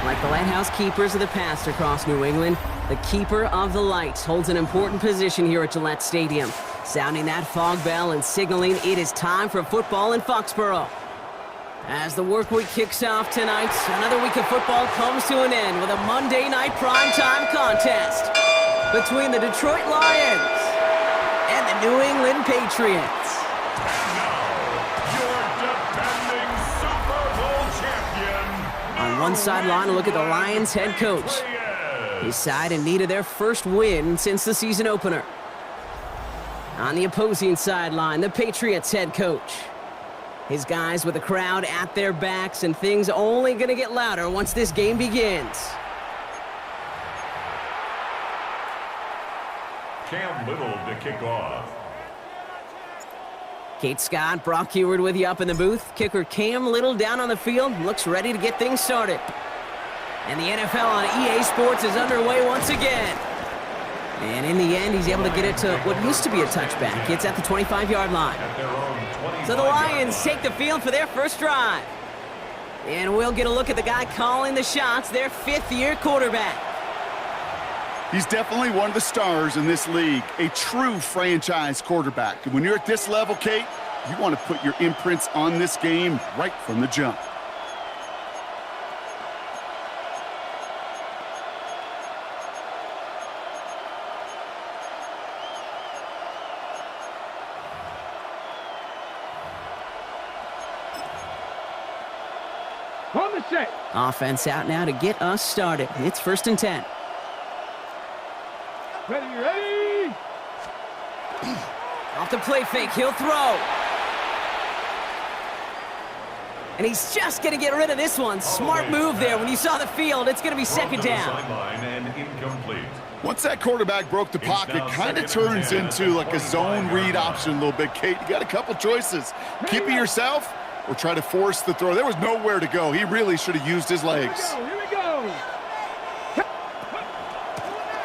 Like the lighthouse keepers of the past across New England, the keeper of the lights holds an important position here at Gillette Stadium, sounding that fog bell and signaling it is time for football in Foxborough. As the work week kicks off tonight, another week of football comes to an end with a Monday night primetime contest between the Detroit Lions and the New England Patriots. On one sideline, a look at the Lions head coach. His side in need of their first win since the season opener. On the opposing sideline, the Patriots head coach. His guys with the crowd at their backs, and things only going to get louder once this game begins. Cam Little to kick off. Kate Scott, Brock Heward with you up in the booth. Kicker Cam Little down on the field, looks ready to get things started. And the NFL on EA Sports is underway once again. And in the end, he's able to get it to what used to be a touchback. It's at the 25-yard line. So the Lions take the field for their first drive. And we'll get a look at the guy calling the shots, their fifth-year quarterback. He's definitely one of the stars in this league, a true franchise quarterback. And when you're at this level, Kate, you want to put your imprints on this game right from the jump. On the set. Offense out now to get us started. It's 1st and 10. Ready. Off the play fake, he'll throw. And he's just going to get rid of this one. Smart move there. When you saw the field, it's going to be 2nd down. Once that quarterback broke the pocket, kind of turns into like a zone read option a little bit, Kate. You got a couple choices. Keep it yourself or try to force the throw. There was nowhere to go. He really should have used his legs. Here we go.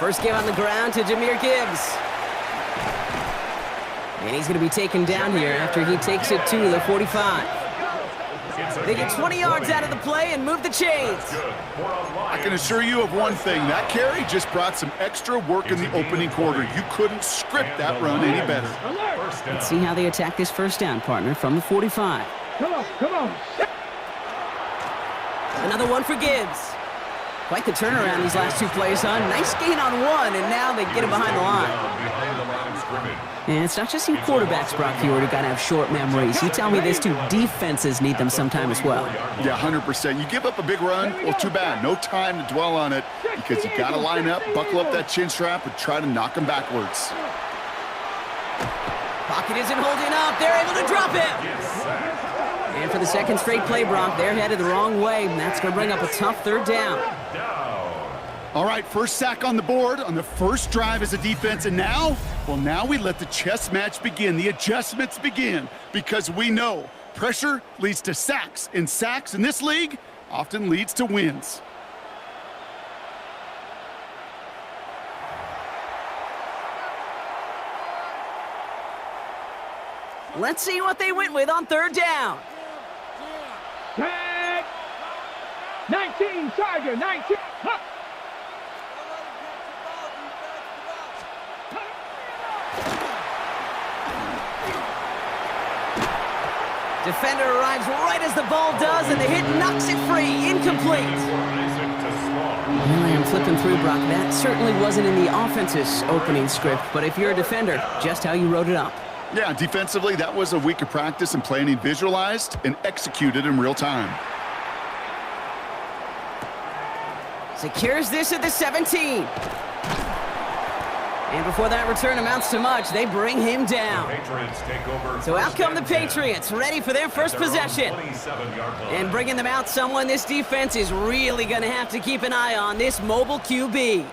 First give on the ground to Jahmyr Gibbs. And he's going to be taken down here after he takes it to the 45. They get 20 yards out of the play and move the chains. I can assure you of one thing. That carry just brought some extra work in the opening quarter. You couldn't script that run any better. Let's see how they attack this first down, partner, from the 45. Come on. Another one for Gibbs. Quite the turnaround these last two plays, huh? Nice gain on one, and now they get him behind the line. And it's not just you quarterbacks, Brock Heward, who got to have short memories. You tell me this too, defenses need them sometime as well. Yeah, 100%. You give up a big run, well, too bad. No time to dwell on it because you got to line up, buckle up that chin strap, and try to knock them backwards. Pocket isn't holding up. They're able to drop him. And for the second straight play, Brock, they're headed the wrong way, and that's going to bring up a tough 3rd down. All right, first sack on the board on the first drive as a defense, and now, well, now we let the chess match begin, the adjustments begin, because we know pressure leads to sacks, and sacks in this league often leads to wins. Let's see what they went with on 3rd down. Tag. 19, Tiger, 19. Huh. Defender arrives right as the ball does, and the hit knocks it free. Incomplete. Well, I am flipping through, Brock. That certainly wasn't in the offense's opening script, but if you're a defender, just how you wrote it up. Yeah, defensively, that was a week of practice and planning visualized and executed in real time. Secures this at the 17. And before that return amounts to much, they bring him down. Patriots take over. So out come the Patriots, ready for their first possession. And bringing them out, someone this defense is really going to have to keep an eye on, this mobile QB.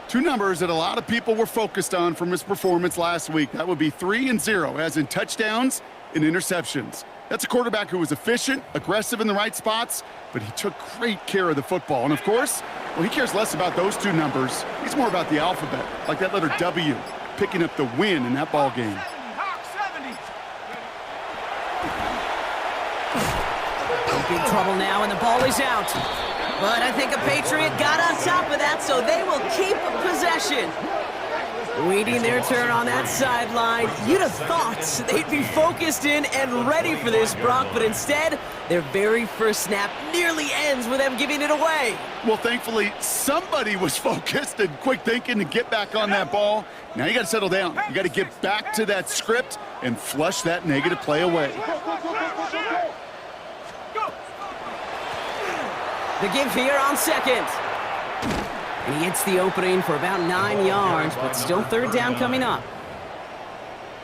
Two numbers that a lot of people were focused on from his performance last week. That would be 3 and 0, as in touchdowns and interceptions. That's a quarterback who was efficient, aggressive in the right spots, but he took great care of the football. And of course, well, he cares less about those two numbers. He's more about the alphabet, like that letter W, picking up the win in that ball game. Big trouble now, and the ball is out. But I think a Patriot got on top of that, so they will keep possession. Waiting their turn on that sideline. You'd have thought they'd be focused in and ready for this, Brock, but instead, their very first snap nearly ends with them giving it away. Well, thankfully, somebody was focused and quick thinking to get back on that ball. Now you got to settle down. You got to get back to that script and flush that negative play away. The give here on second. And he hits the opening for about 9 yards, but still third down coming up.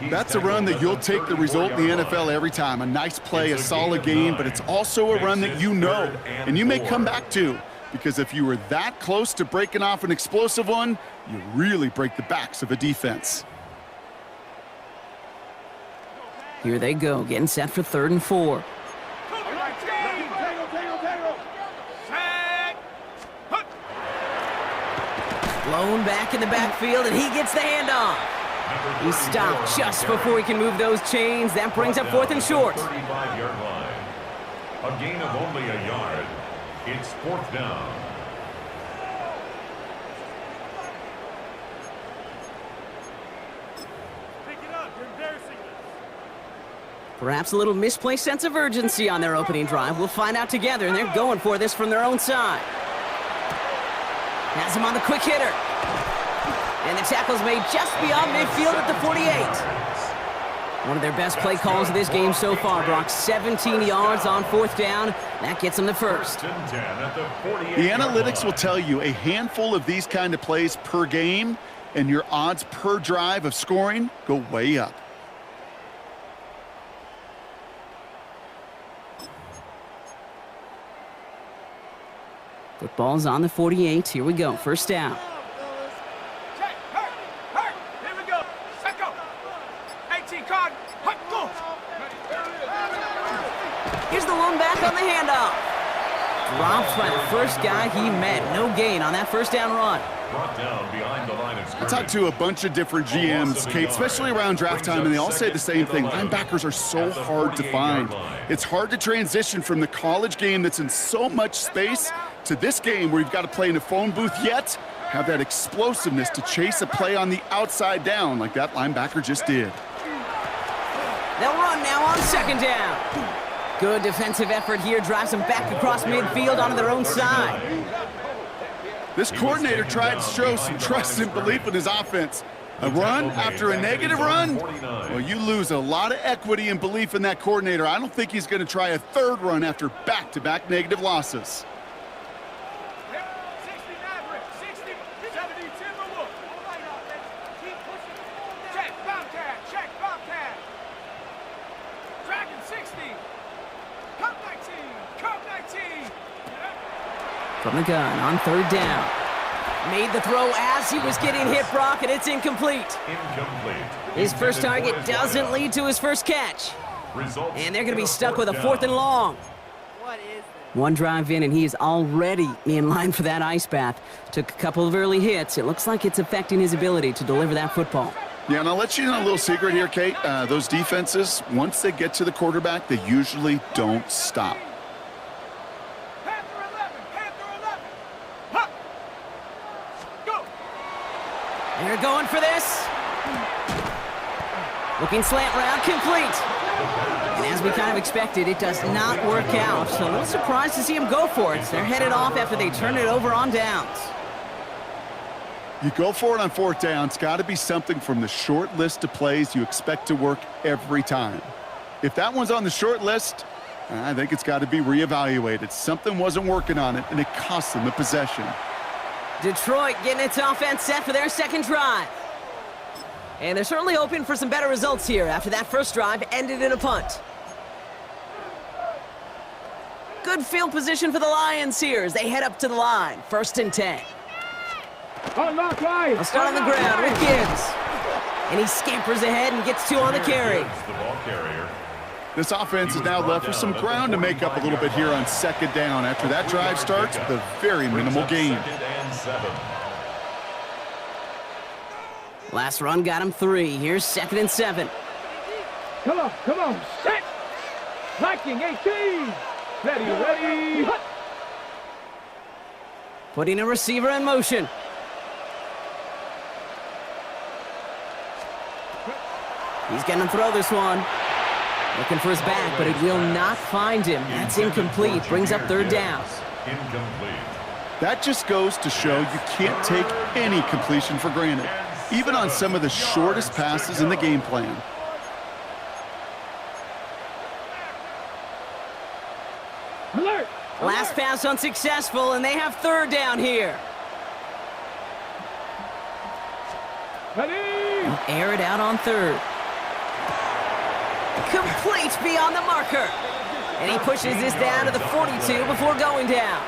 That's a run that you'll take the result in the NFL every time. A nice play, a solid game, but it's also a run that you know and you may come back to, because if you were that close to breaking off an explosive one, you really break the backs of a defense. Here they go, getting set for 3rd and 4. Blown back in the backfield, and he gets the handoff. He stopped just before he can move those chains. That brings up 4th and short. 35-yard line. A gain of only a yard. It's 4th down. Pick it up. You're embarrassing us. Perhaps a little misplaced sense of urgency on their opening drive. We'll find out together, and they're going for this from their own side. Has him on the quick hitter. And the tackle's made just beyond midfield at the 48. One of their best play calls of this game so far, Brock. 17 yards on 4th down. That gets them the first. The analytics will tell you a handful of these kind of plays per game, and your odds per drive of scoring go way up. Football's on the 48. Here we go. First down. Check. Hurt. Here we go. Set go. 18 card. Hut, go. Here's the one back on the handoff. Dropped by the first guy he met. No gain on that first down run. Brought down behind the line of I scrimmage. talked to a bunch of different GMs, Kate, especially around draft time, and they all say the same thing. Linebackers are so hard to find. It's hard to transition from the college game that's in so much space to this game where you've got to play in a phone booth, yet have that explosiveness to chase a play on the outside down like that linebacker just did. They'll run now on 2nd down. Good defensive effort here. Drives them back across midfield onto their own side. This coordinator tried to show some trust and belief in his offense. A run after a negative run? Well, you lose a lot of equity and belief in that coordinator. I don't think he's going to try a 3rd run after back-to-back negative losses. 60 Maverick. 60. 70 Timberwolf. Keep pushing. Check. Bobcat. Check. Bobcat. Dragon 60. Cup 19. Cup 19. From the gun on 3rd down. Made the throw as he was getting hit, Brock, and it's incomplete. His first target doesn't lead to his first catch. And they're going to be stuck with a 4th and long. What is this? One drive in, and he is already in line for that ice bath. Took a couple of early hits. It looks like it's affecting his ability to deliver that football. Yeah, and I'll let you know a little secret here, Kate. Those defenses, once they get to the quarterback, they usually don't stop. Panther 11. Panther 11. Huh. Go. They're going for this. Looking slant route, complete. And as we kind of expected, it does not work out. So a little surprised to see him go for it. They're headed off after they turn it over on downs. You go for it on 4th down. It's got to be something from the short list of plays you expect to work every time. If that one's on the short list, I think it's got to be reevaluated. Something wasn't working on it, and it cost them the possession. Detroit getting its offense set for their second drive. And they're certainly hoping for some better results here after that first drive ended in a punt. Good field position for the Lions here as they head up to the line. 1st and 10. They'll start on the ground with Gibbs. And he scampers ahead and gets 2 on the carry. The ball carrier. This offense is now left with some ground to make up a little bit here on 2nd down after that drive starts with a very minimal gain. 2nd and 7. Last run got him 3. Here's 2nd and 7. Come on, set. Viking 18. Ready. Putting a receiver in motion. He's going to throw this one. Looking for his back, but it will not find him. That's incomplete. Brings up 3rd down. Incomplete. That just goes to show you can't take any completion for granted, even on some of the shortest passes in the game plan. Alert. Last pass unsuccessful, and they have 3rd down here. Ready. Air it out on 3rd. Complete beyond the marker. And he pushes this down to the 42 before going down.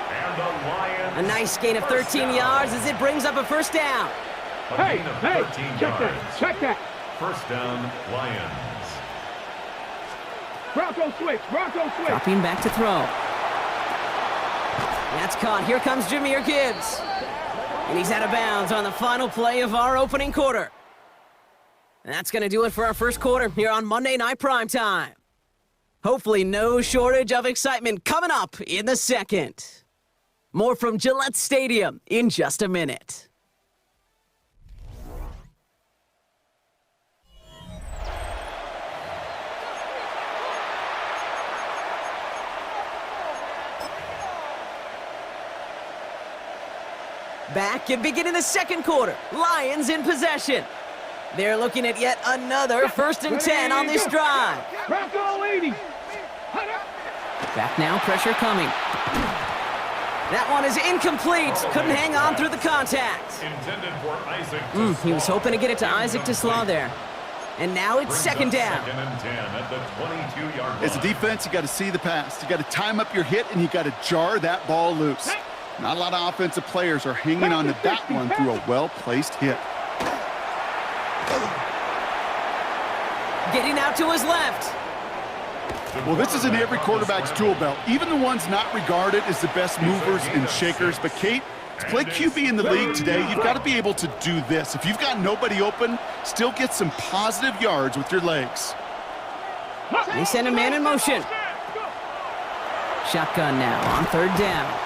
And the Lions. A nice gain of 13 yards as it brings up a 1st down. A Hey, gain of hey, 13 check yards. that. 1st down, Lions. Bronco switch. Dropping back to throw. That's caught. Here comes Jahmyr Gibbs. And he's out of bounds on the final play of our opening quarter. And that's going to do it for our first quarter here on Monday Night Primetime. Hopefully no shortage of excitement coming up in the second. More from Gillette Stadium in just a minute. Back and beginning the second quarter. Lions in possession. They're looking at yet another 1st and 10 on this drive. Bronco 80. Back now, pressure coming. That one is incomplete. Couldn't hang on through the contact. Intended for Isaac. He was hoping to get it to Isaac to Slaw there. And now it's 2nd down. 2nd and 10 at the 22-yard line. As a defense, you got to see the pass. You got to time up your hit, and you got to jar that ball loose. Not a lot of offensive players are hanging on to that one through a well-placed hit. Getting out to his left. Well, this is in every quarterback's tool belt, even the ones not regarded as the best movers and shakers. But, Kate, to play QB in the league today, you've got to be able to do this. If you've got nobody open, still get some positive yards with your legs. They send a man in motion. Shotgun now on 3rd down.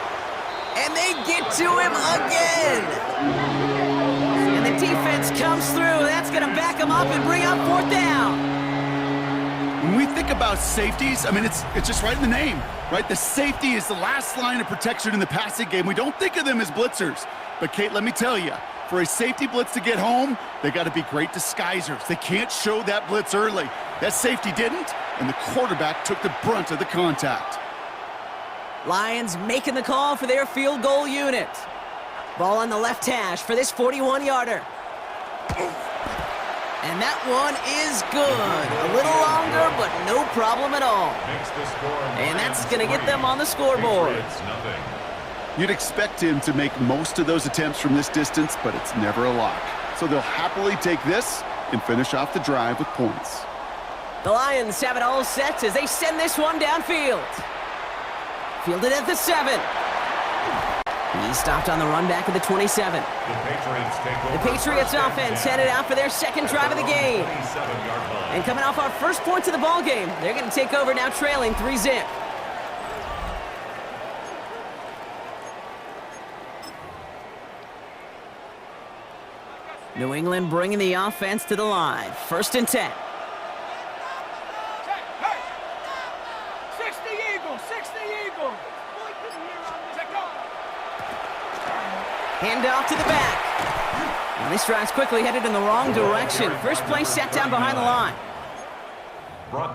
And they get to him again. And the defense comes through. That's going to back him up and bring up 4th down. When we think about safeties, I mean, it's just right in the name, right? The safety is the last line of protection in the passing game. We don't think of them as blitzers. But, Kate, let me tell you, for a safety blitz to get home, they got to be great disguisers. They can't show that blitz early. That safety didn't, and the quarterback took the brunt of the contact. Lions making the call for their field goal unit. Ball on the left hash for this 41-yarder. And that one is good. A little longer, but no problem at all. Makes the score. And that's going to get them on the scoreboard. Patriots, nothing. You'd expect him to make most of those attempts from this distance, but it's never a lock. So they'll happily take this and finish off the drive with points. The Lions have it all set as they send this one downfield. Fielded at the 7. He stopped on the run back at the 27. The Patriots take over. The Patriots offense headed out for their second drive of the game. 27-yard line. And coming off our first points of the ball game, they're going to take over now trailing 3-zip. New England bringing the offense to the line. 1st and 10. Hand off to the back. Now this drive's quickly headed in the wrong direction. First play set down behind the line.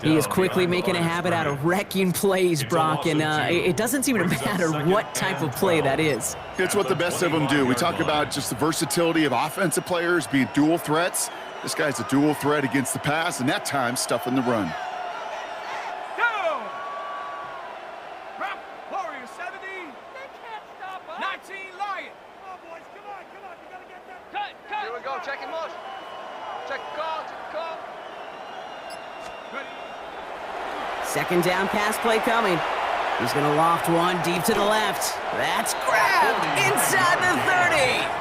He is quickly making a habit out of wrecking plays, Brock, and it doesn't seem to matter what type of play that is. It's what the best of them do. We talk about just the versatility of offensive players being dual threats. This guy's a dual threat against the pass, and that time stuffing the run. Down. Drop. Warrior 70. They can't stop us. 19 Lion. Come on, boys. Come on. Come on. You got to get that. Cut. Cut. Here we go. Check him out. Check call. Check call. Ready. Second down pass play coming. He's going to loft one deep to the left. That's grabbed inside the 30.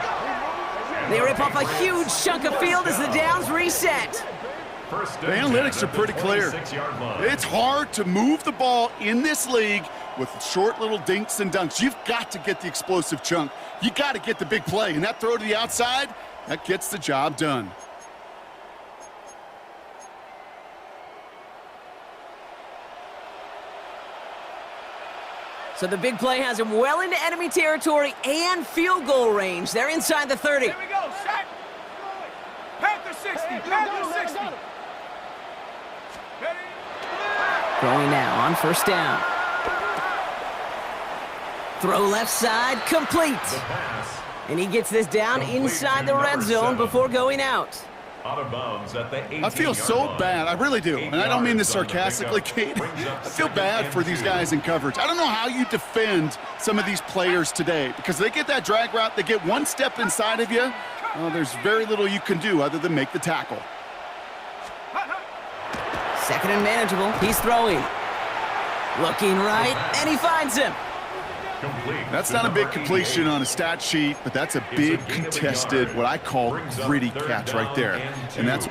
They rip off a huge chunk of field as the downs reset. The analytics are pretty clear. It's hard to move the ball in this league with short little dinks and dunks. You've got to get the explosive chunk. You got to get the big play, and that throw to the outside, that gets the job done. So the big play has him well into enemy territory and field goal range. They're inside the 30. Here we go. Set. Panther 60. Panther 60. Ready. Throwing now on first down. Throw left side, complete. And he gets this down inside the red zone before going out. Out of bounds at the 18-yard I feel so line. bad. I really do. And I don't mean this sarcastically, Kate. I feel bad for these guys in coverage. I don't know how you defend some of these players today because they get that drag route, they get one step inside of you. Well, there's very little you can do other than make the tackle. Second and manageable. He's throwing. Looking right, and he finds him. Complete. That's not a big completion on a stat sheet, but that's a big contested, what I call gritty catch right there. And that's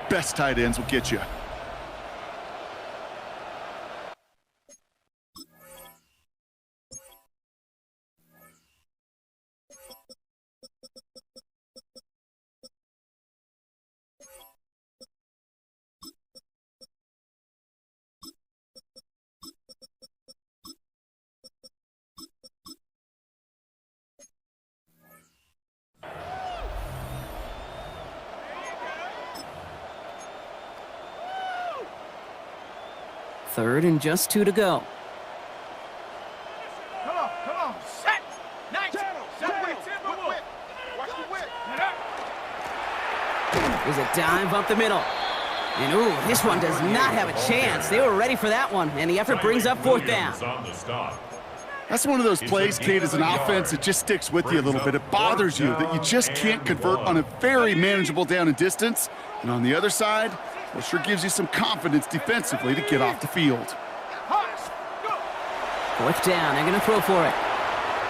best tight ends will get you. Third and just 2 to go. Come on. Come on. Set. 19. Separate Timberwolf. Watch the whip. Get up. There's a dive up the middle. And ooh, this one does not have a chance. They were ready for that one, and the effort brings up fourth down. On the stop. That's one of those plays, Kate, as an offense that just sticks with you a little bit. It bothers you that you just can't convert on a very manageable down and distance. And on the other side, it sure gives you some confidence defensively to get off the field. Fourth down, they're going to throw for it.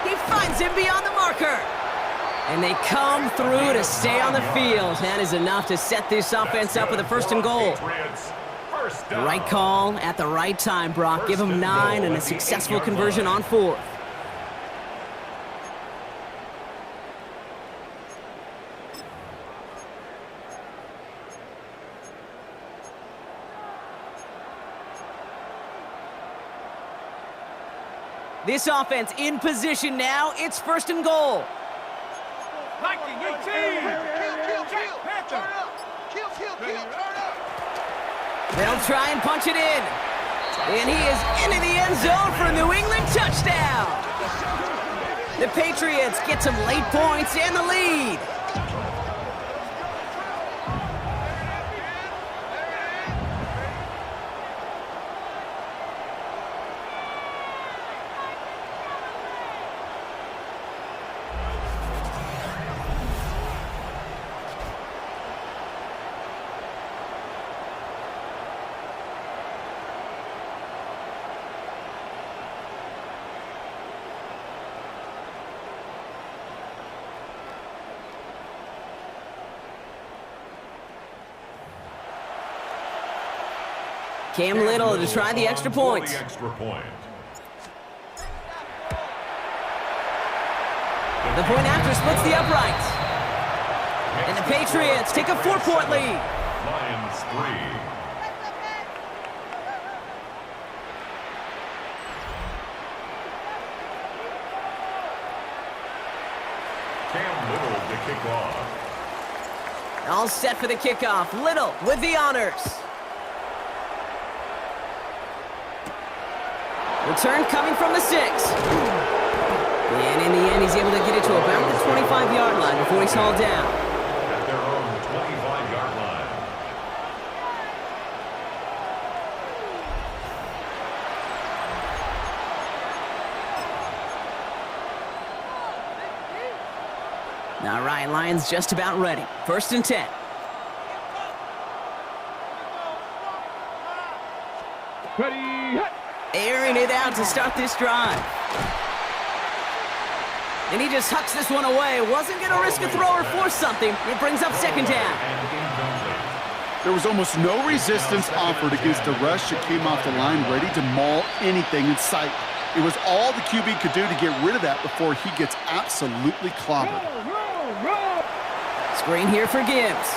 He finds him beyond the marker. And they come through to stay on the field. That is enough to set this offense up with a first and goal. Patriots, first The down. right call at the right time, Brock. Give him 9 and a successful conversion on 4th. This offense in position now. It's first and goal. Viking 18. Kill. Panther. Turn up. Kill. Turn up. They'll try and punch it in. And he is into the end zone for a New England touchdown. The Patriots get some late points and the lead. Cam Little to try the extra point. The extra point. The point after splits the upright. And the Patriots take a 4-point lead. Lions 3. Cam Little to kick off. All set for the kickoff. Little with the honors. Return coming from the 6. And in the end, he's able to get it to about the 25-yard line before he's hauled down. At their own 25-yard line. All right, Lions just about ready. 1st and 10. Ready, hit. Airing it out to start this drive. And he just hucks this one away. Wasn't going to risk a throw or force something. It brings up 2nd down. There was almost no resistance offered against a rush that came off the line ready to maul anything in sight. It was all the QB could do to get rid of that before he gets absolutely clobbered. Roll. Screen here for Gibbs.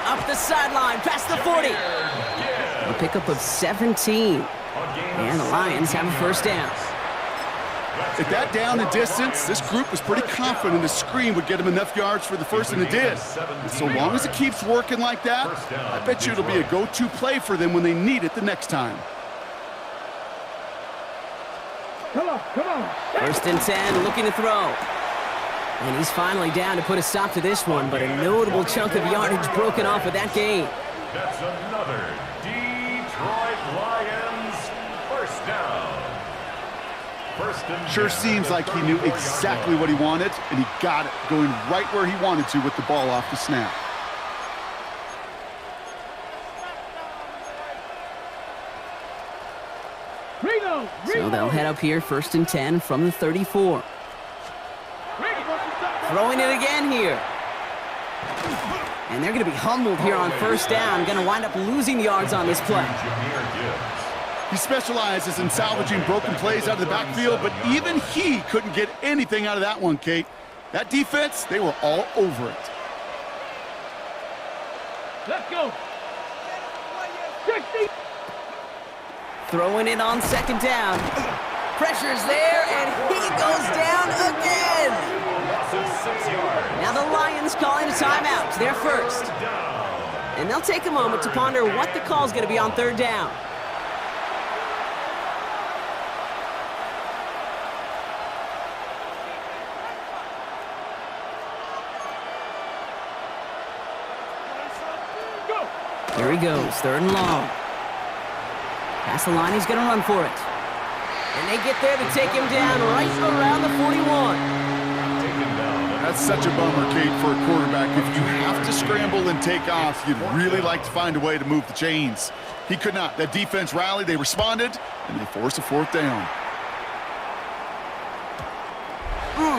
Up the sideline, past the 40. A pickup of 17. And the Lions have a 1st down. At that down and distance, this group was pretty confident the screen would get him enough yards for the 1st, and it did. And so long as it keeps working like that, I bet you it'll be a go-to play for them when they need it the next time. Come on. 1st and 10, looking to throw. And he's finally down to put a stop to this one, but a notable chunk of yardage broken off with that gain. That's another Detroit Lions 1st down. Sure seems like he knew exactly what he wanted, and he got it, going right where he wanted to with the ball off the snap. So they'll head up here, 1st and 10 from the 34. Throwing it again here. And they're going to be humbled here on 1st down. Going to wind up losing yards on this play. He specializes in salvaging broken plays out of the backfield, but even he couldn't get anything out of that one, Kate. That defense, they were all over it. Let's go. 60. Throwing it on 2nd down. Pressure's there, and he goes down again. Now the Lions calling a timeout. Their 1st. And they'll take a moment to ponder what the call's going to be on 3rd down. Here he goes, 3rd and long. Past the line, he's going to run for it. And they get there to take him down right around the 41. That's such a bummer, Kate, for a quarterback. If you have to scramble and take off, you'd really like to find a way to move the chains. He could not. That defense rallied, they responded, and they forced a 4th down.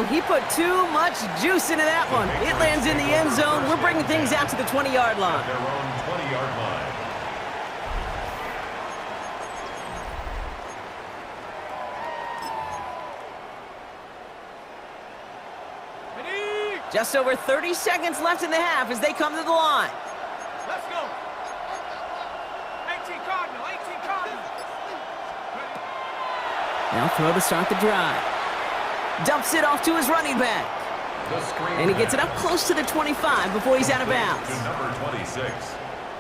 He put too much juice into that one. It lands in the end zone. We're bringing things out to the 20-yard line. Their own 20-yard line. Just over 30 seconds left in the half as they come to the line. Let's go. 18 Cardinal. They'll throw to start the drive. Dumps it off to his running back. And he gets it up close to the 25 before he's out of bounds. To number 26.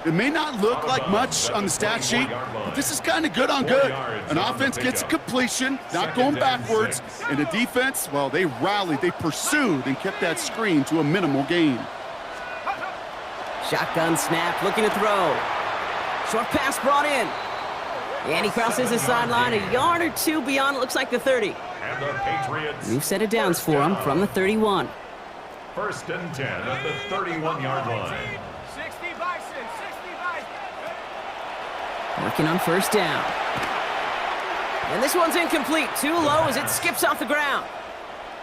It may not look like much on the stat sheet, but this is kind of good on good. An offense gets a completion, not going backwards, and the defense, well, they rallied, they pursued, and kept that screen to a minimal gain. Shotgun snap, looking to throw. Short pass brought in. And he crosses the sideline a yard or two beyond, it looks like the 30. And the Patriots. New set of downs for him from the 31. 1st and 10 at the 31-yard line. 60 Bison. Working on 1st down. And this one's incomplete. Too low as it skips off the ground.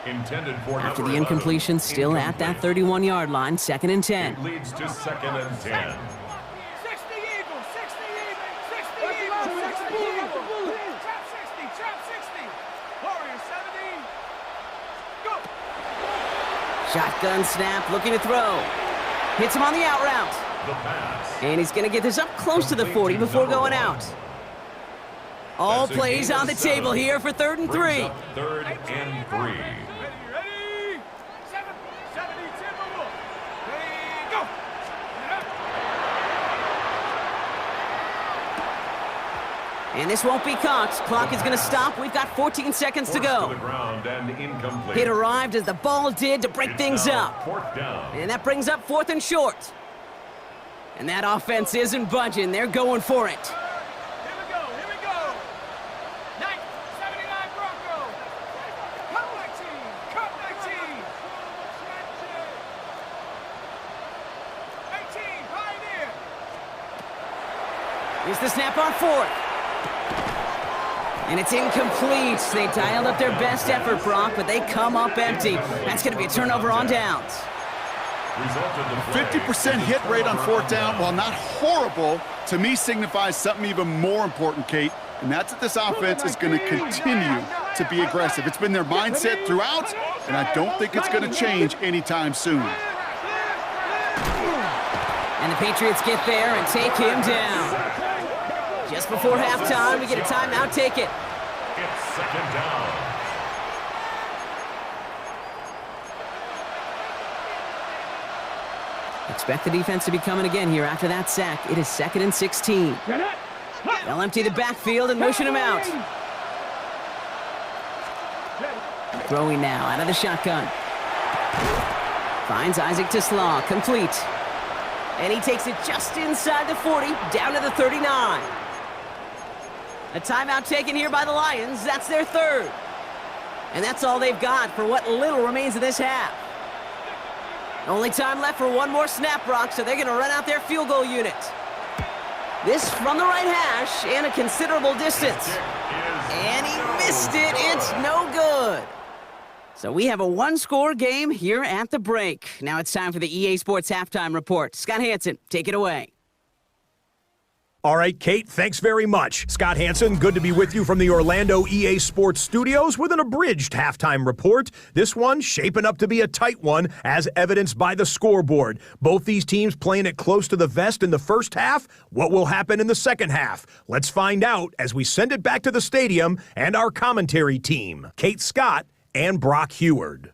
Intended for After number the incompletion, 11, still at that 31-yard line, 2nd and 10. It leads to 2nd and 10. 60 Eagles. Shotgun snap, looking to throw. Hits him on the out route. The pass. And he's going to get this up close to the 40 before going out. All That's a plays gain of on the 7. table here for 3rd and 3. Brings up 3rd and 3. Ready? 7, 70, Timberwolf. Ready, go. And this won't be caught. Clock is going to stop. We've got 14 seconds to Forced go. to the ground and incomplete. Hit arrived as the ball did to break It's things now up. 4th down. And that brings up 4th and short. And that offense isn't budging. They're going for it. Here we go. 79 Broncos. Cut 19. 18, Pioneer. Here's the snap on 4th. And it's incomplete. They dialed up their best effort, Brock, but they come up empty. That's going to be a turnover on downs. 50% hit rate on 4th down, while not horrible, to me signifies something even more important, Kate, and that's that this offense is going to continue to be aggressive. It's been their mindset throughout, and I don't think it's going to change anytime soon. And the Patriots get there and take him down. Just before halftime, we get a timeout. Take it. It's 2nd down. Expect the defense to be coming again here after that sack. It is 2nd and 16. They'll empty the backfield and motion him out. Throwing now out of the shotgun. Finds Isaac to Slaw, complete. And he takes it just inside the 40, down to the 39. A timeout taken here by the Lions. That's their 3rd. And that's all they've got for what little remains of this half. Only time left for one more snap, Brock, so they're going to run out their field goal unit. This from the right hash and a considerable distance. And he missed it. It's no good. So we have a one-score game here at the break. Now it's time for the EA Sports Halftime Report. Scott Hansen, take it away. All right, Kate, thanks very much. Scott Hansen, good to be with you from the Orlando EA Sports Studios with an abridged halftime report. This one shaping up to be a tight one, as evidenced by the scoreboard. Both these teams playing it close to the vest in the first half. What will happen in the second half? Let's find out as we send it back to the stadium and our commentary team, Kate Scott and Brock Heward.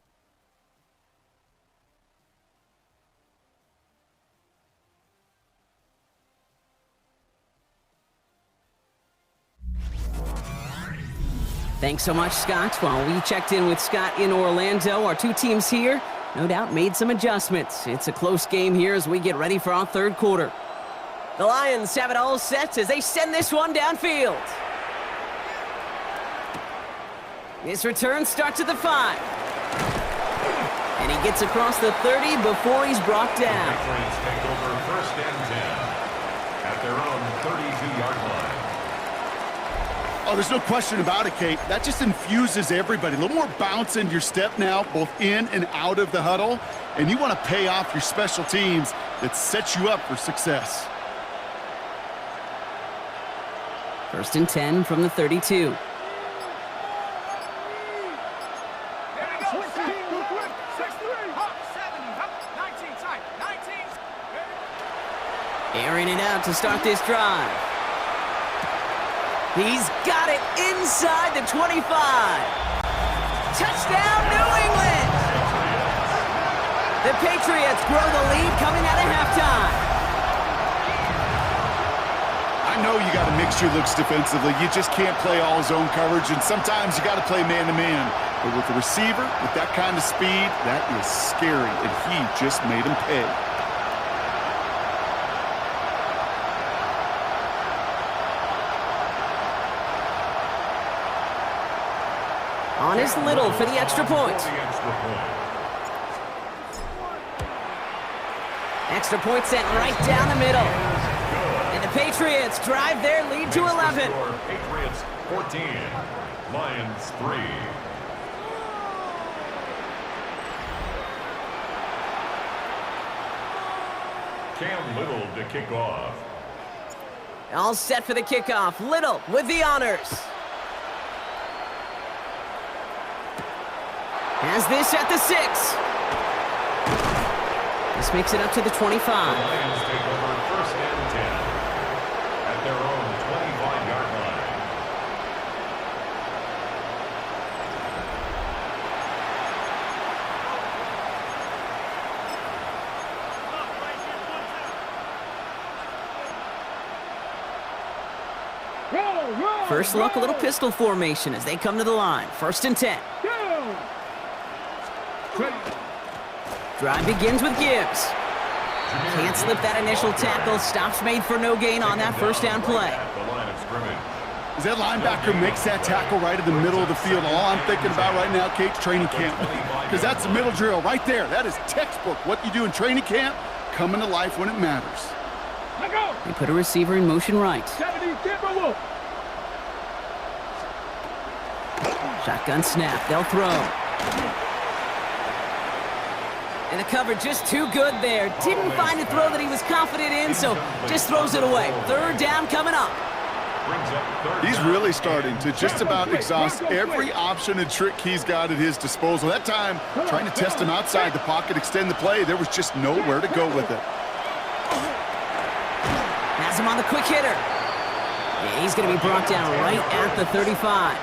Thanks so much, Scott. While we checked in with Scott in Orlando, our two teams here, no doubt, made some adjustments. It's a close game here as we get ready for our 3rd quarter. The Lions have it all set as they send this one downfield. This return starts at the 5. And he gets across the 30 before he's brought down. Patriots take over 1st and 10 at their own 32-yard line. Oh, there's no question about it, Kate. That just infuses everybody. A little more bounce in your step now, both in and out of the huddle. And you want to pay off your special teams that sets you up for success. 1st and 10 from the 32. Airing it out to start this drive. He's got it inside the 25. Touchdown, New England! The Patriots grow the lead coming out of halftime. I know you got to mix your looks defensively. You just can't play all zone coverage, and sometimes you got to play man-to-man. But with the receiver, with that kind of speed, that is scary, and he just made him pay. On is Little for the extra point. Extra point sent right down the middle. And the Patriots drive their lead to 11. Patriots 14, Lions 3. Cam Little to kick off. All set for the kickoff. Little with the honors. Has this at the 6. This makes it up to the 25. The Lions take over 1st and 10 at their own 25-yard line. First look, a little pistol formation as they come to the line. 1st and 10. Drive begins with Gibbs. Can't slip that initial tackle. Stops made for no gain on that 1st down play. As that linebacker makes that tackle right in the middle of the field, all I'm thinking about right now, Kate's training camp. Because that's the middle drill right there. That is textbook. What you do in training camp, coming to life when it matters. They put a receiver in motion right. Shotgun snap. They'll throw. And the cover just too good there. Didn't find a throw that he was confident in, so just throws it away. 3rd down coming up. He's really starting to just about exhaust every option and trick he's got at his disposal. That time, trying to test him outside the pocket, extend the play, there was just nowhere to go with it. Has him on the quick hitter. Yeah, he's going to be brought down right at the 35.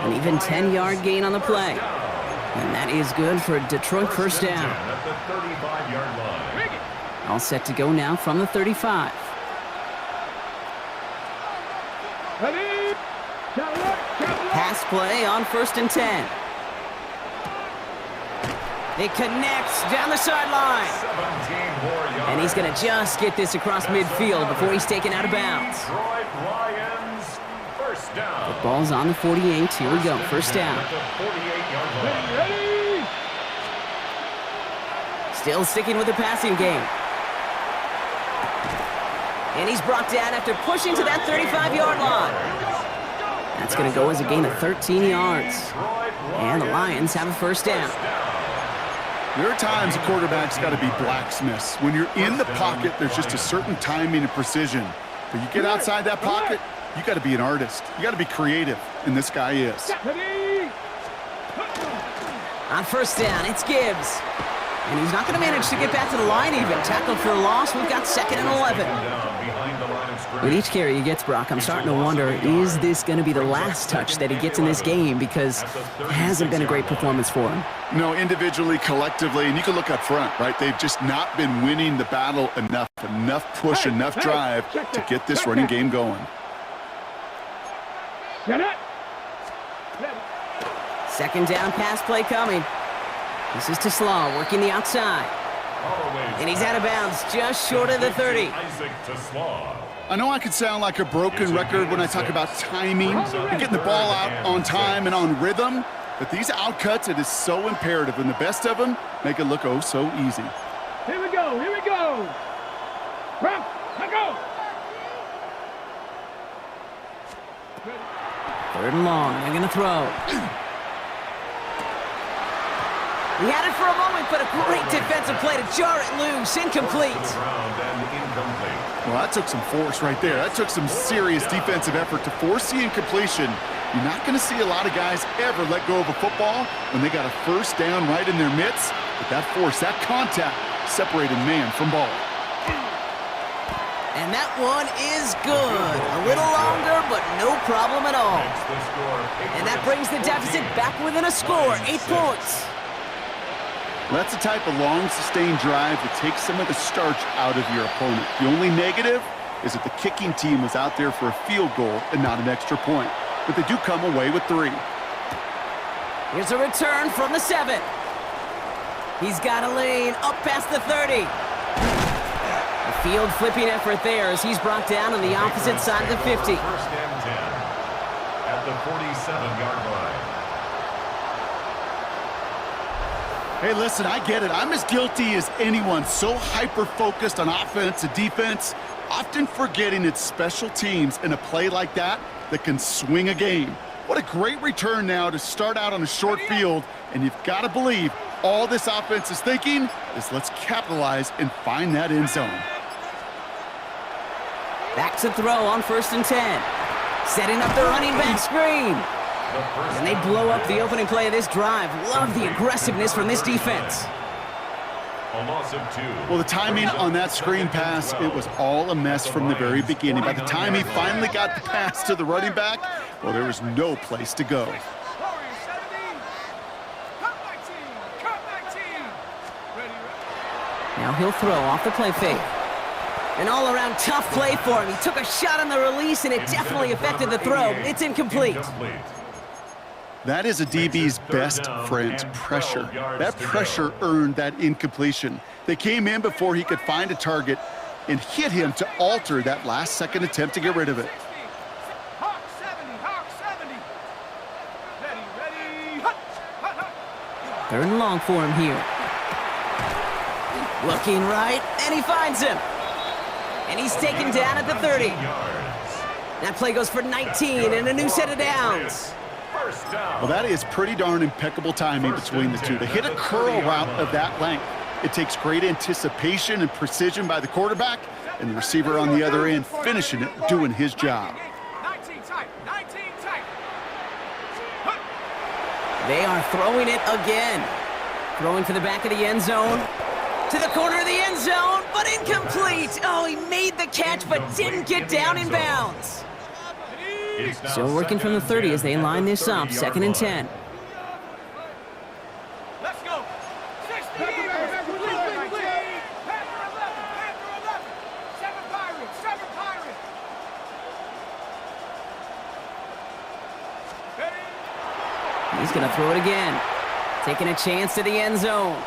An even 10-yard gain on the play. And that is good for a Detroit 1st down. All set to go now from the 35. Pass play on 1st and 10. They connect down the sideline. And he's going to just get this across midfield before he's taken out of bounds. The ball's on the 48. Here we go. 1st down. Still sticking with the passing game. And he's brought down after pushing to that 35-yard line. That's going to go as a gain of 13 yards. And the Lions have a 1st down. There are times a quarterback's got to be blacksmiths. When you're in the pocket, there's just a certain timing and precision. But you get outside that pocket, you got to be an artist. You got to be creative, and this guy is. On 1st down, it's Gibbs. And he's not going to manage to get back to the line even. Tackled for a loss. We've got 2nd and 11. With each carry he gets, Brock, I'm starting to wonder, is this going to be the last touch that he gets in this game? Because it hasn't been a great performance for him. No, individually, collectively, and you can look up front, right? They've just not been winning the battle enough. Enough push, enough drive to get this running game going. 2nd down pass play coming. This is to Slaw, working the outside. And he's out of bounds, just short of the 30. I know I could sound like a broken record when I talk about timing and getting the ball out on time and on rhythm, but these outcuts, it is so imperative, and the best of them make it look oh so easy. Here we go, here we go. Run, go. 3rd and long, they're going to throw. He had it for a moment, but a great defensive play to jar it loose. Incomplete. Well, that took some force right there. That took some serious defensive effort to force the incompletion. You're not going to see a lot of guys ever let go of a football when they got a 1st down right in their midst. But that force, that contact, separated man from ball. And that one is good. A little longer, but no problem at all. And that brings the deficit back within a score, 8 points. Well, that's the type of long, sustained drive that takes some of the starch out of your opponent. The only negative is that the kicking team was out there for a field goal and not an extra point. But they do come away with 3. Here's a return from the 7. He's got a lane up past the 30. A field flipping effort there as he's brought down on the opposite side of the 50. 1st and 10 at the 47-yard line. Hey, listen, I get it. I'm as guilty as anyone. So hyper-focused on offense and defense, often forgetting it's special teams in a play like that that can swing a game. What a great return now to start out on a short field, and you've got to believe all this offense is thinking is let's capitalize and find that end zone. Back to throw on 1st and 10. Setting up the running back screen. And they blow up the opening play of this drive. Love the aggressiveness from this defense. A loss of 2. Well, the timing on that screen pass, it was all a mess from the very beginning. By the time he finally got the pass to the running back, well, there was no place to go. Warriors 70. Cut 19. Cut 19. Ready, ready. Now he'll throw off the play fake. An all-around tough play for him. He took a shot on the release, and it definitely affected the throw. It's incomplete. That is a DB's best friend, pressure. That pressure earned that incompletion. They came in before he could find a target and hit him to alter that last-second attempt to get rid of it. Hawk 70. Hawk 70. Ready, ready. Hut, hut, hut. 3rd and long for him here. Looking right, and he finds him. And he's taken down at the 30. That play goes for 19 and a new set of downs. Well, that is pretty darn impeccable timing between the two. To hit a curl route of that length, it takes great anticipation and precision by the quarterback, and the receiver on the other end finishing it, doing his job. 19 tight. 19 tight. They are throwing it again. Throwing for the back of the end zone. To the corner of the end zone, but incomplete. Oh, he made the catch, but didn't get down in bounds. Still working from the 30 as they line this up, 2nd and 10. Let's go. 60 here. Panther 11. Panther 11. 7 Pirates. 7 Pirates. Ready? He's going to throw it again. Taking a chance to the end zone.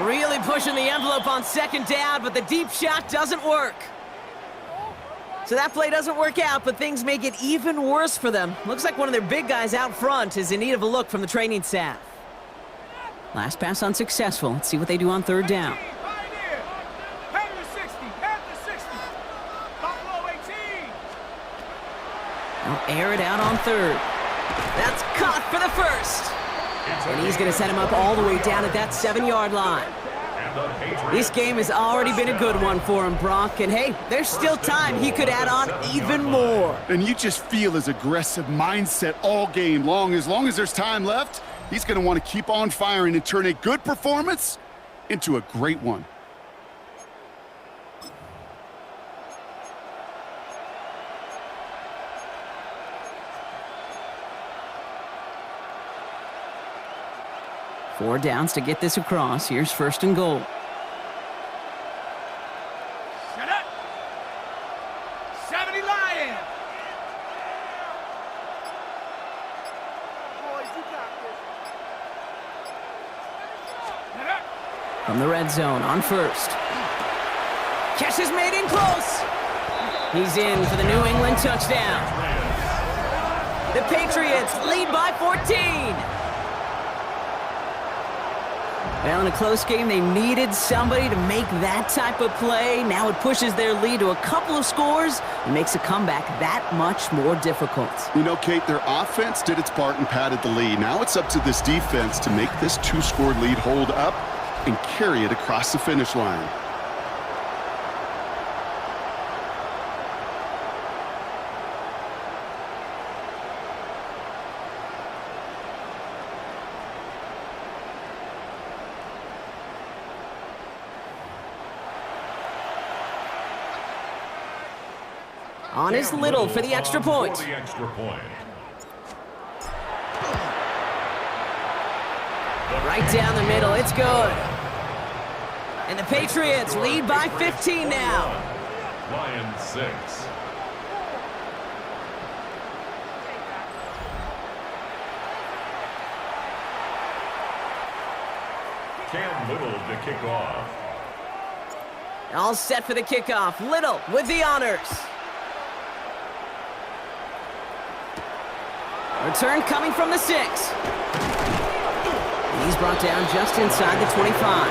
Really pushing the envelope on 2nd down, but the deep shot doesn't work. So that play doesn't work out, but things make it even worse for them. Looks like one of their big guys out front is in need of a look from the training staff. Last pass unsuccessful. Let's see what they do on 3rd down. Pioneer. Panther 60. Panther 60. Buffalo 18. They'll air it out on 3rd. That's caught for the 1st. And he's going to set him up all the way down at that 7-yard line. This game has already been a good one for him, Brock. And hey, there's still time. He could add on even more. And you just feel his aggressive mindset all game long. As there's time left, he's going to want to keep on firing and turn a good performance into a great one. Four downs to get this across. Here's 1st and goal. Set up. 70 Lion. Boys, you got this. Set up. From the red zone on 1st. Catch is made in close. He's in for the New England touchdown. The Patriots lead by 14. Well, in a close game, they needed somebody to make that type of play. Now it pushes their lead to a couple of scores and makes a comeback that much more difficult. You know, Kate, their offense did its part and padded the lead. Now it's up to this defense to make this 2-score lead hold up and carry it across the finish line. On is Little for the extra point. Right down the middle, it's good. And the Patriots lead by 15 now. Lions 6. Cam Little to kick off. All set for the kickoff. Little with the honors. Return coming from the 6. He's brought down just inside the 25.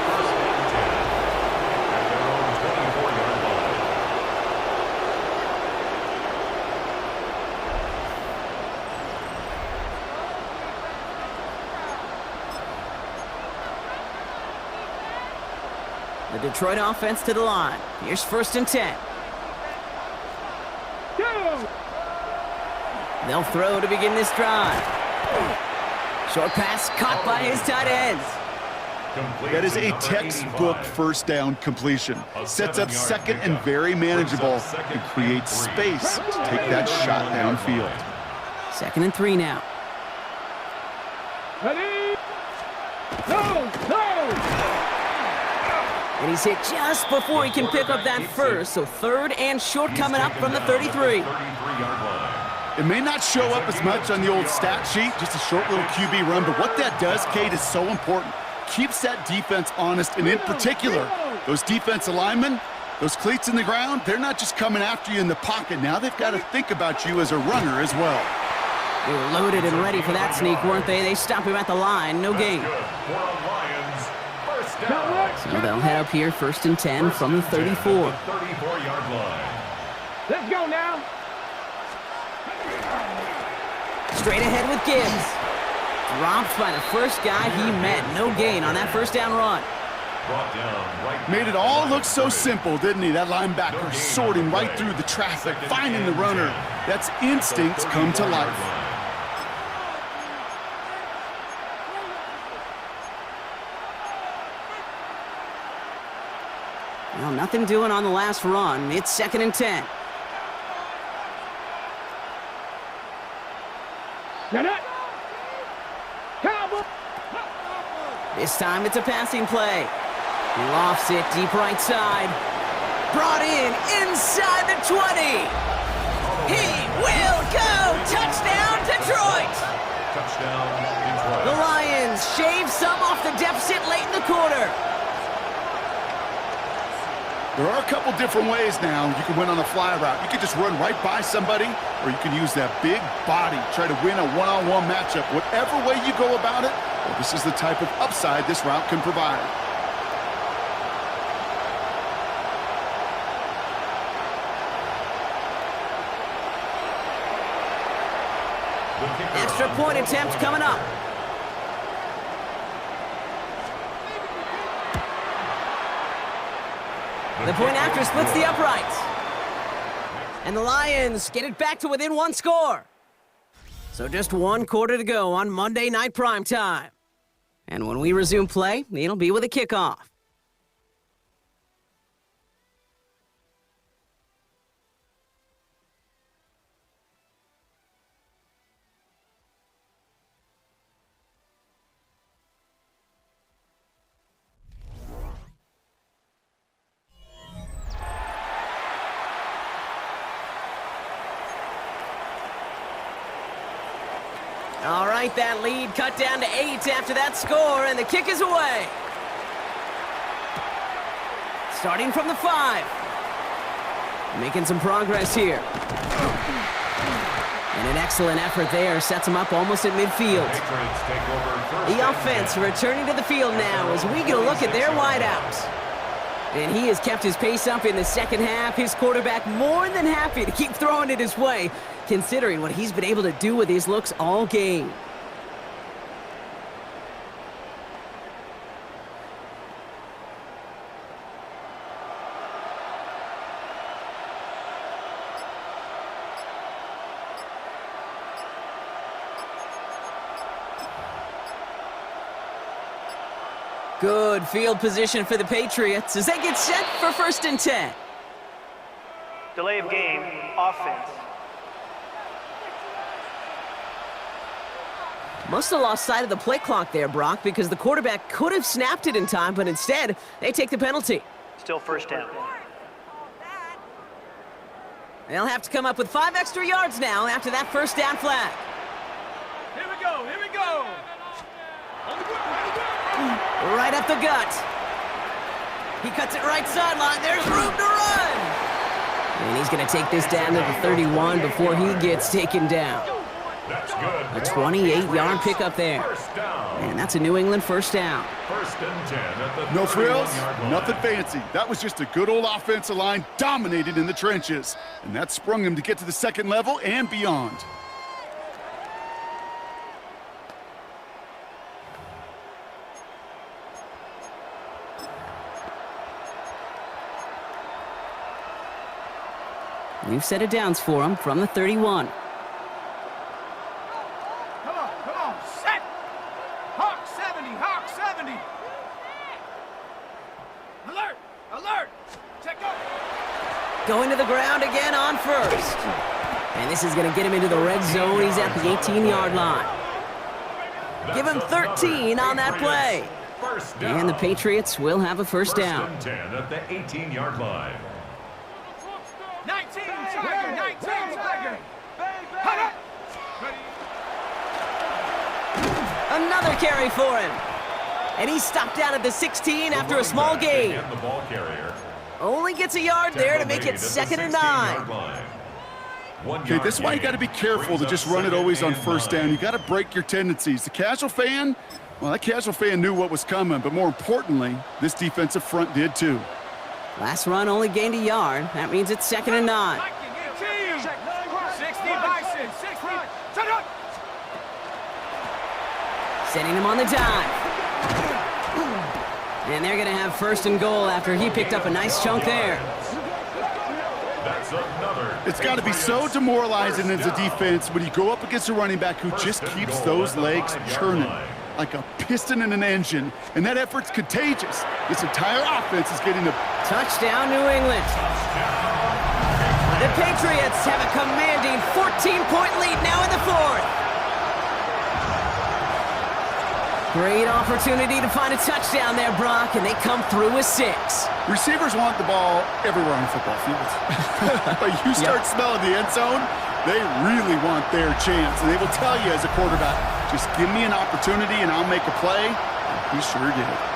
The Detroit offense to the line. Here's 1st and 10. They'll throw to begin this drive. Short pass caught by his tight ends. That is a textbook first down completion. Sets up second and very manageable and creates space to take that shot downfield. 2nd and 3 now. Ready? Go! Go! And he's hit just before he can pick up that first, so 3rd and short coming up from the 33. It may not show up as much on the old stat sheet, just a short little QB run, but what that does, Kate, is so important. Keeps that defense honest, and in particular, those defensive linemen, those cleats in the ground, they're not just coming after you in the pocket. Now they've got to think about you as a runner as well. They were loaded and ready for that sneak, weren't they? They stop him at the line, no gain. So they'll head up here, 1st and 10 from the 34. 34-yard line. Let's go now. Straight ahead with Gibbs. Dropped by the first guy he met. No gain on that 1st down run. Brought down right. Made it all look so simple, didn't he? That linebacker sorting right through the traffic, finding the runner. That's instincts come to life. Well, nothing doing on the last run. It's 2nd and 10. This time it's a passing play. He lofts it deep right side. Brought in inside the 20. He will go. Touchdown, Detroit. Touchdown, Detroit. The Lions shave some off the deficit late in the quarter. There are a couple different ways now. You can win on a fly route. You can just run right by somebody, or you can use that big body, try to win a one-on-one matchup. Whatever way you go about it, well, this is the type of upside this route can provide. Extra point attempt coming up. The point after splits the uprights. And the Lions get it back to within 1 score. So just 1 quarter to go on Monday Night Primetime. And when we resume play, it'll be with a kickoff. All right, that lead cut down to 8 after that score, and the kick is away. Starting from the 5. Making some progress here. And an excellent effort there sets him up almost at midfield. Patriots take over first The offense returning to the field now as we get a look at their wideouts. And he has kept his pace up in the second half. His quarterback more than happy to keep throwing it his way, considering what he's been able to do with his looks all game. Good field position for the Patriots as they get set for 1st and 10. Delay of game, offense. Must have lost sight of the play clock there, Brock, because the quarterback could have snapped it in time, but instead, they take the penalty. Still 1st down. They'll have to come up with 5 extra yards now after that 1st down flag. Here we go, here we go. Right up the gut. He cuts it right sideline. There's room to run. And he's going to take this down to the 31 before he gets taken down. That's good. A 28-yard pickup there. First down. And that's a New England 1st down. 1st and 10 at the No frills, 31-yard line. nothing fancy. That was just a good old offensive line dominated in the trenches. And that sprung him to get to the 2nd level and beyond. New set of downs for him from the 31. Come on, set. Hawk 70, Hawk 70. Alert! Check out! Going to the ground again on first. And this is going to get him into the red zone. He's at the 18-yard line. Give him 13 on that play. First down. And the Patriots will have a first down. First and 10 at the 18-yard line. 19 Tiger! 19 Tiger! Another carry for him. And he's stopped down at the 16 after a small gain. And the ball carrier. Only gets a yard there to make it 2nd and 9. Okay, this is why you got to be careful to just run it always on first down. You got to break your tendencies. The casual fan, well, that casual fan knew what was coming, but more importantly, this defensive front did too. Last run only gained a yard. That means it's 2nd and 9. 60 Bison! 60! Shut up! Sending him on the dive. And they're going to have 1st and goal after he picked up a nice chunk there. That's another. It's got to be so demoralizing as a defense when you go up against a running back who just keeps those legs churning like a piston in an engine, and that effort's contagious. This entire offense is getting a Touchdown, New England. The Patriots have a commanding 14-point lead now in the 4th. Great opportunity to find a touchdown there, Brock, and they come through with 6. Receivers want the ball everywhere on football fields. But you start smelling the end zone, they really want their chance. And they will tell you as a quarterback, just give me an opportunity and I'll make a play. He sure did.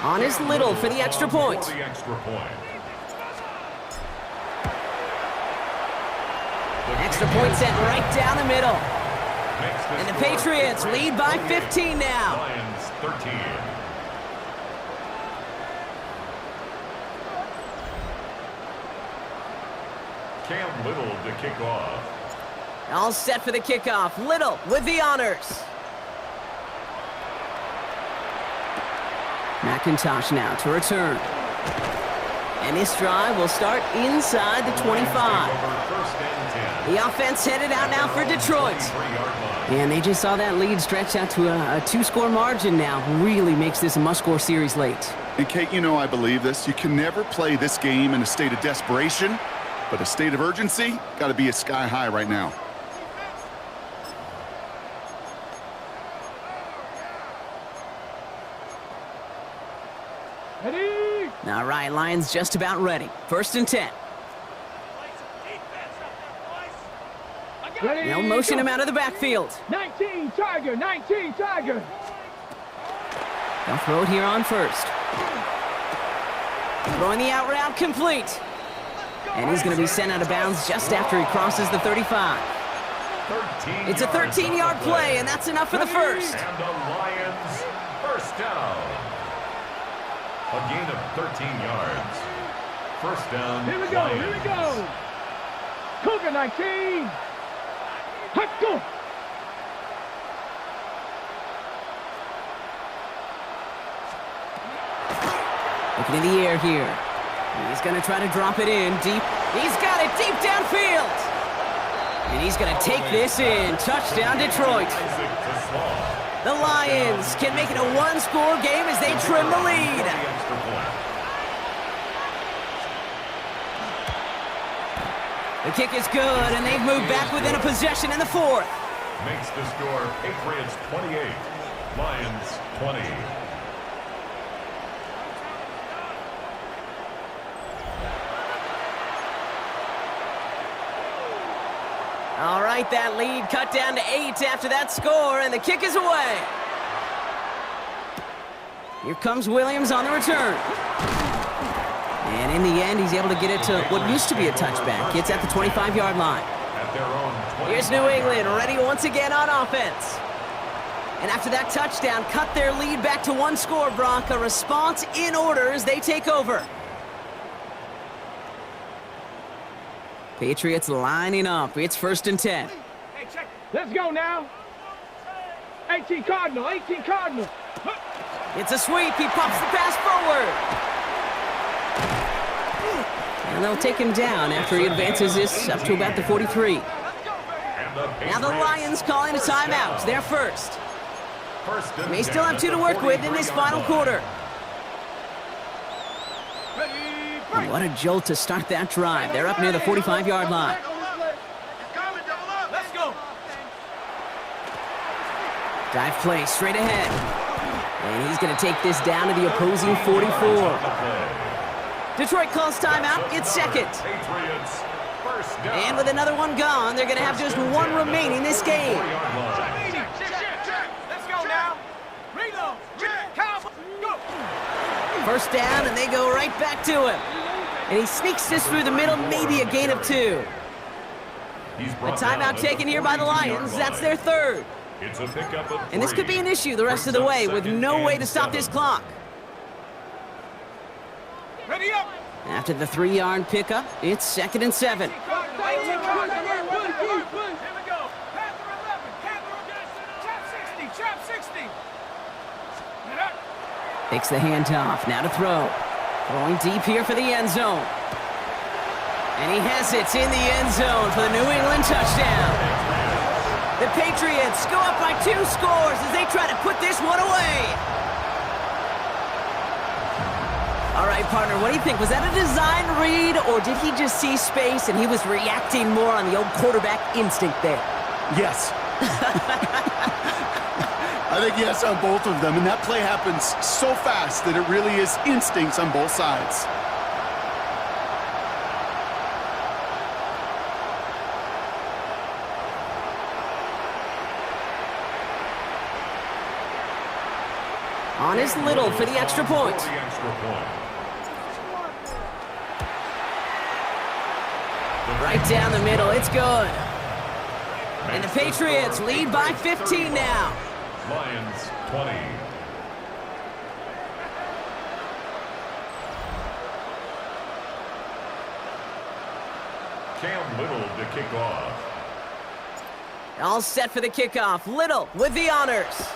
On is Little for the extra point. The extra point. Extra point set right down the middle. And the Patriots lead by 15 now. Lions 13. Cam Little to kick off. All set for the kickoff. Little with the honors. McIntosh now to return. And this drive will start inside the 25. The offense headed out now for Detroit. And they just saw that lead stretch out to a 2-score margin now. Really makes this a must-score series late. And Kate, you know I believe this. You can never play this game in a state of desperation, but a state of urgency got to be a sky high right now. Ready? All right, Lions just about ready. 1st and 10. Ready? They'll motion him out of the backfield. 19 Tiger! 19 Tiger! They'll throw it here on 1st. Throwing the out route complete. And he's going to be sent out of bounds just after he crosses the 35. It's a 13-yard play, and that's enough for the 1st. And the Lions first down. A gain of 13 yards. First down. Here we go! Lions. Here we go! Cougar 19! Let's go! Looking in the air here. He's going to try to drop it in deep. He's got it deep downfield. And he's going to take this in. Touchdown, Detroit. The Lions can make it a 1-score game as they trim the lead. The kick is good, and they've moved back within a possession in the 4th. Makes the score Patriots 28, Lions 20. All right, that lead cut down to 8 after that score, and the kick is away. Here comes Williams on the return. And in the end, he's able to get it to what used to be a touchback. It's at the 25-yard line. At their own 20. Here's New England, ready once again on offense. And after that touchdown, cut their lead back to 1 score, Brock. A response in order as they take over. Patriots lining up. It's 1st and 10. Hey, check. Let's go now. 18 Cardinal, 18 Cardinal. It's a sweep. He pops the pass forward. And they'll take him down after he advances this up to about the 43. Now the Lions calling a timeout. They're first. May still have 2 to work with in this final quarter. What a jolt to start that drive. They're up near the 45-yard line. Let's go. Dive play straight ahead. And he's going to take this down to the opposing 44. Detroit calls timeout. It's second. Patriots, first down. And with another one gone, they're going to have just one remaining this game. Let's go now. Reload. Cowboys. Go. First down, and they go right back to him. And he sneaks this through the middle, maybe a gain of 2. A timeout taken here by the Lions. That's their third. It's a pickup of 3. And this could be an issue the rest of the way with no way to stop this clock. Ready up. After the 3-yard pickup, it's 2nd and 7. Here we go. Panther 11. Panther. Trap 60. Takes the handoff. Now to throw. Throwing deep here for the end zone. And he has it in the end zone for the New England touchdown. The Patriots go up by 2 scores as they try to put this one away. All right, partner, what do you think? Was that a design read, or did he just see space and he was reacting more on the old quarterback instinct there? Yes. I think yes on both of them, and that play happens so fast that it really is instincts on both sides. On is Little for the extra point. Right down the middle, it's good. And the Patriots lead by 15 now. Lions 20. Cam Little to kick off. All set for the kickoff. Little with the honors.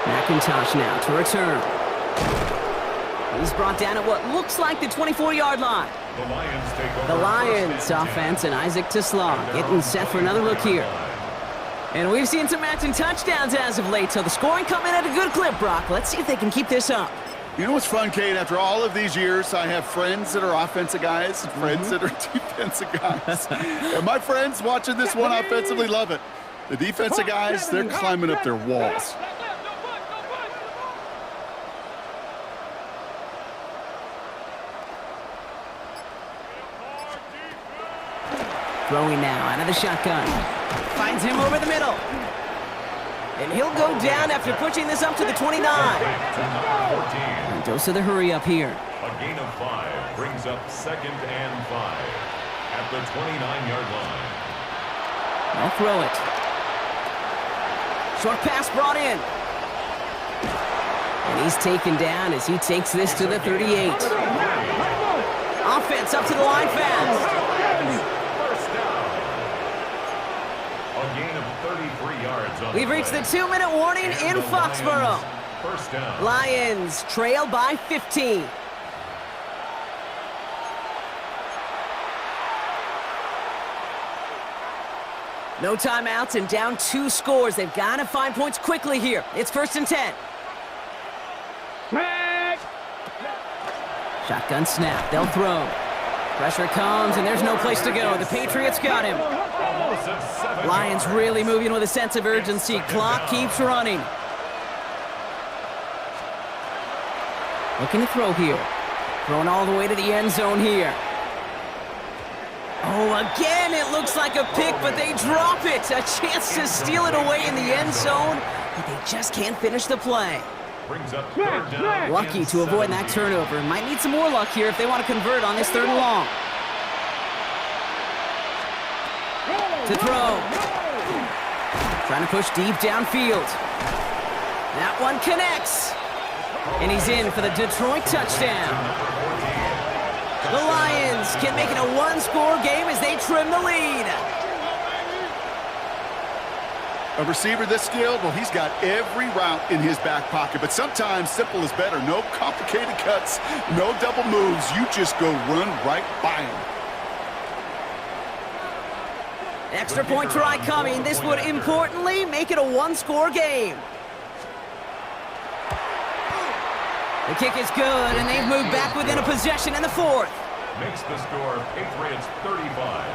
McIntosh now to return. He's brought down at what looks like the 24-yard line. The Lions take over. The Lions offense and Isaac Tisslaw getting set for another look here. And we've seen some matching touchdowns as of late, so the scoring coming at a good clip, Brock. Let's see if they can keep this up. You know what's fun, Kate? After all of these years, I have friends that are offensive guys and friends that are defensive guys. And my friends watching this one offensively love it. The defensive guys, they're climbing up their walls. Throwing now out of the shotgun. Finds him over the middle. And he'll go down after pushing this up to the 29. And dose of the hurry up here. A gain of 5 brings up 2nd and 5 at the 29-yard line. They'll throw it. Short pass brought in. And he's taken down as he takes this to the 38. Offense up to the line fast. We've reached the 2-minute warning in Foxborough. First down. Lions trail by 15. No timeouts and down 2 scores. They've got to find points quickly here. It's 1st and 10. Shotgun snap. They'll throw. Pressure comes, and there's no place to go. The Patriots got him. Lions really moving with a sense of urgency. Clock keeps running. Looking to throw here. Throwing all the way to the end zone here. Oh, again, it looks like a pick, but they drop it. A chance to steal it away in the end zone, but they just can't finish the play. Brings up 3rd down. Lucky to avoid that turnover. Might need some more luck here if they want to convert on this 3rd and long. To throw. Trying to push deep downfield. That one connects. And he's in for the Detroit touchdown. The Lions can make it a 1-score game as they trim the lead. A receiver this skilled, well, he's got every route in his back pocket, but sometimes simple is better. No complicated cuts, no double moves. You just go run right by him. Extra point try coming. This would importantly make it a one-score game. The kick is good, and they've moved back within a possession in the fourth. Makes the score Patriots 35,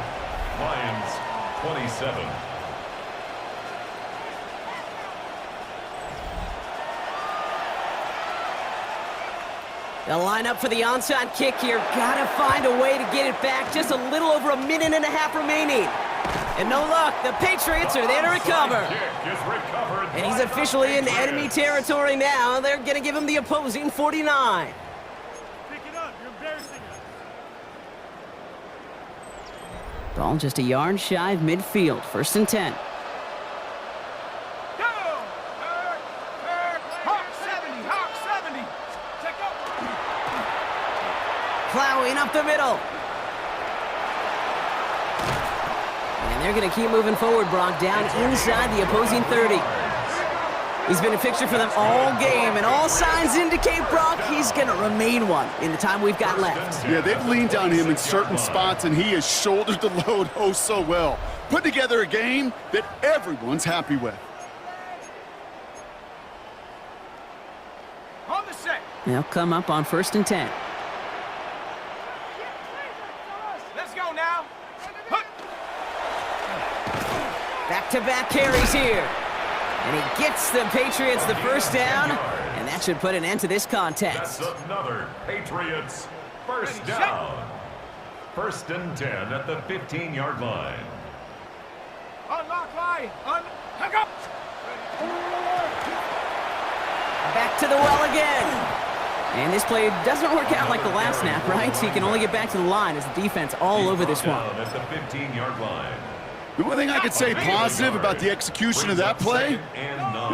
Lions 27. They'll line up for the onside kick here. Gotta find a way to get it back. Just a little over a minute and a half remaining. And no luck. The Patriots are there to recover. And he's officially in enemy territory now. They're going to give him the opposing 49. Pick it up. You're embarrassing us. Ball just a yard shy of midfield. 1st and 10. Go! Hawk 70. Hawk 70. Check up. Plowing up the middle. And they're going to keep moving forward, Brock, down inside the opposing 30. He's been a fixture for them all game, and all signs indicate, Brock, he's going to remain one in the time we've got left. Yeah, they've leaned on him in certain spots, and he has shouldered the load oh so well. Put together a game that everyone's happy with. On the set. They'll come up on 1st and 10. Let's go now. Back-to-back carries here. And he gets the Patriots the first down, and that should put an end to this contest. That's another Patriots first down. 1st and 10 at the 15-yard line. Unlock line. Hook up. Back to the well again. And this play doesn't work out like the last snap, right? So you can only get back to the line as the defense all over this one. At the 15-yard line. The one thing I could say positive about the execution of that play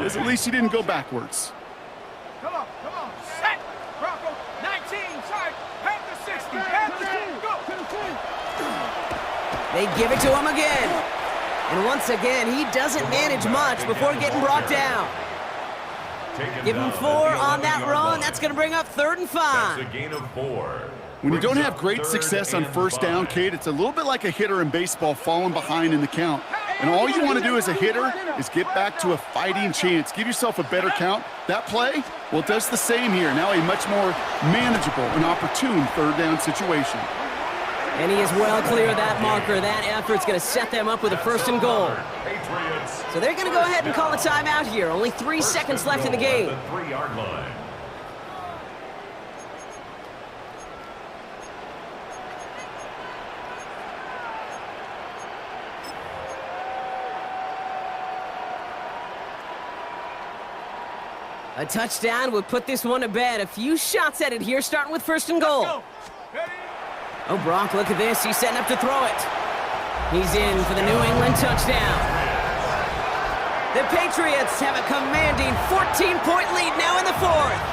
is at least he didn't go backwards. Come on. Set. Bronco. 19. Side. Head to 60. Head to 60. Go. They give it to him again. And once again, he doesn't manage much before getting brought down. Give him 4 on that run. That's going to bring up 3rd and 5. That's a gain of 4. When you don't have great success on 1st down, Kate, it's a little bit like a hitter in baseball falling behind in the count. And all you want to do as a hitter is get back to a fighting chance. Give yourself a better count. That play, well, it does the same here. Now a much more manageable and opportune 3rd down situation. And he is well clear of that marker. That effort's going to set them up with a 1st and goal. So they're going to go ahead and call a timeout here. Only 3 seconds left in the game. 3-yard line. A touchdown would put this one to bed. A few shots at it here, starting with 1st and goal. Oh, Brock, look at this. He's setting up to throw it. He's in for the New England touchdown. The Patriots have a commanding 14-point lead now in the 4th.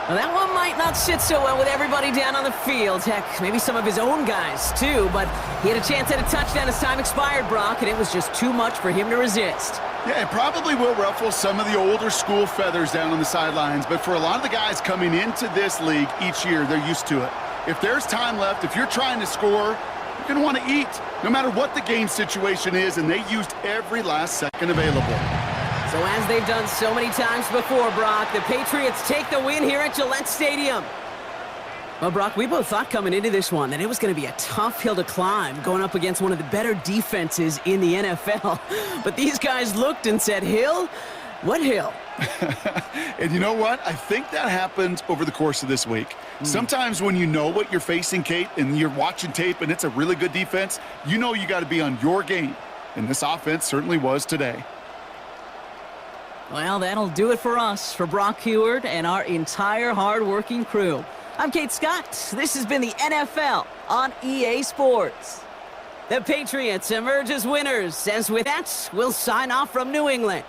Well, that one might not sit so well with everybody down on the field. Heck, maybe some of his own guys, too. But he had a chance at a touchdown as time expired, Brock, and it was just too much for him to resist. Yeah, it probably will ruffle some of the older school feathers down on the sidelines, but for a lot of the guys coming into this league each year, they're used to it. If there's time left, if you're trying to score, you're going to want to eat, no matter what the game situation is, and they used every last second available. So as they've done so many times before, Brock, the Patriots take the win here at Gillette Stadium. Well, Brock, we both thought coming into this one that it was going to be a tough hill to climb going up against one of the better defenses in the NFL. But these guys looked and said, Hill? What hill? And you know what? I think that happened over the course of this week. Sometimes when you know what you're facing, Kate, and you're watching tape and it's a really good defense, you know you got to be on your game. And this offense certainly was today. Well, that'll do it for us, for Brock Heward and our entire hard-working crew. I'm Kate Scott. This has been the NFL on EA Sports. The Patriots emerge as winners, as with that, we'll sign off from New England.